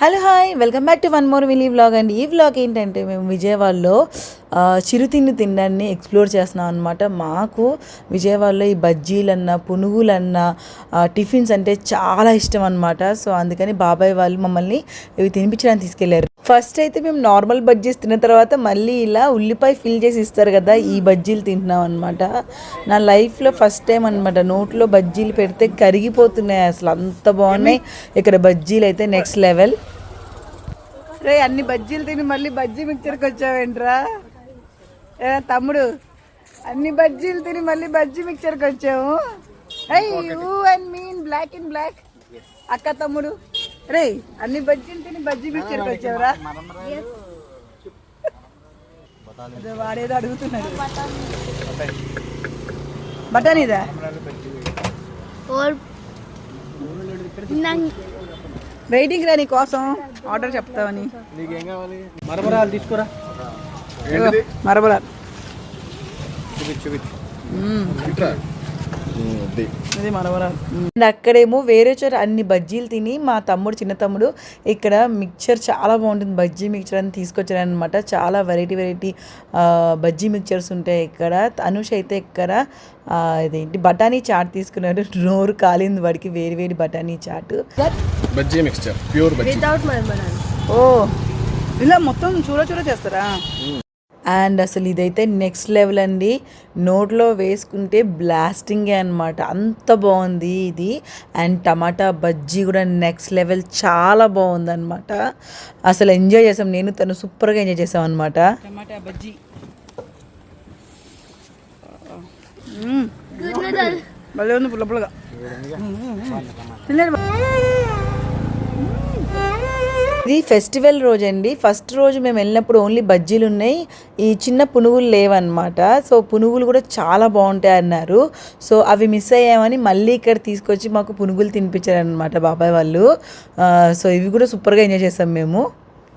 Hello hi welcome back to one more mini vlog అండి. ఈ vlog ఏంటంటే మేము విజయవాడలో చిరుతిండి తిండాన్ని ఎక్స్ప్లోర్ చేస్తున్నాం అనమాట. మాకు విజయవాడలో ఈ బజ్జీలన్నా పునుగులన్నా టిఫిన్స్ అంటే చాలా ఇష్టం అనమాట. సో అందుకని బాబాయ్ వాళ్ళు మమ్మల్ని ఇవి తినిపించడానికి తీసుకెళ్లారు. ఫస్ట్ అయితే మేము నార్మల్ బజ్జీస్ తిన్న తర్వాత మళ్ళీ ఇలా ఉల్లిపాయ ఫిల్ చేసి ఇస్తారు కదా, ఈ బజ్జీలు తింటున్నాం అనమాట. నా లైఫ్లో ఫస్ట్ టైం అనమాట నోట్లో బజ్జీలు పెడితే కరిగిపోతున్నాయి, అసలు అంత బాగున్నాయి. ఇక్కడ బజ్జీలు అయితే నెక్స్ట్ లెవెల్. రే అన్ని బజ్జీలు తిని మళ్ళీ బజ్జీ మిక్చర్కి వచ్చావేంట్రా తమ్ముడు? అన్ని బజ్జీలు తిని మళ్ళీ బజ్జీ మిక్చర్కి వచ్చాము. You and mean black in black అక్క తమ్ముడు. రే అన్ని బజ్జీలు తిని బజ్జీ మిక్చర్కి వచ్చావురా? వాడేదో అడుగుతున్నాడు. బటానీదా? వెయిటింగ్ రా నీ కోసం ఆర్డర్ చెప్తావని. మరమరాలు తీసుకురా. మరమరాలు ఇది మరమరాలు. అక్కడేమో వేరే చోట అన్ని బజ్జీలు తిని మా తమ్ముడు చిన్న తమ్ముడు ఇక్కడ మిక్చర్ చాలా బాగుంటుంది బజ్జీ మిక్చర్ అని తీసుకొచ్చారనమాట. చాలా వెరైటీ బజ్జీ మిక్చర్స్ ఉంటాయి ఇక్కడ. అనుష్ అయితే ఇక్కడ ఇదేంటి బఠానీ చాట్ తీసుకున్నాడు. నోరు కాలింది వాడికి, వేడి బఠానీ chaat. Bajji mixture pure bajji without మరమరాలు. ఓ ఇలా మొత్తం చూర చేస్తారా? అండ్ అసలు ఇదైతే నెక్స్ట్ లెవెల్ అండి. నోట్లో వేసుకుంటే బ్లాస్టింగే అనమాట, అంత బాగుంది ఇది. అండ్ టమాటా బజ్జీ కూడా నెక్స్ట్ లెవెల్, చాలా బాగుంది అనమాట. అసలు ఎంజాయ్ చేసాం, నేను తను సూపర్గా ఎంజాయ్ చేసాం అనమాట. టమాటా బజ్జీ భలే ఉంది, పుల్లగా ఇది ఫెస్టివల్ రోజు అండి. ఫస్ట్ రోజు మేము వెళ్ళినప్పుడు ఓన్లీ బజ్జీలు ఉన్నాయి, ఈ చిన్న పునుగులు లేవన్నమాట. సో పునుగులు కూడా చాలా బాగుంటాయి అన్నారు. సో అవి మిస్ అయ్యామని మళ్ళీ ఇక్కడ తీసుకొచ్చి మాకు పునుగులు తినిపించారనమాట బాబాయ్ వాళ్ళు. సో ఇవి కూడా సూపర్గా ఎంజాయ్ చేసాం మేము.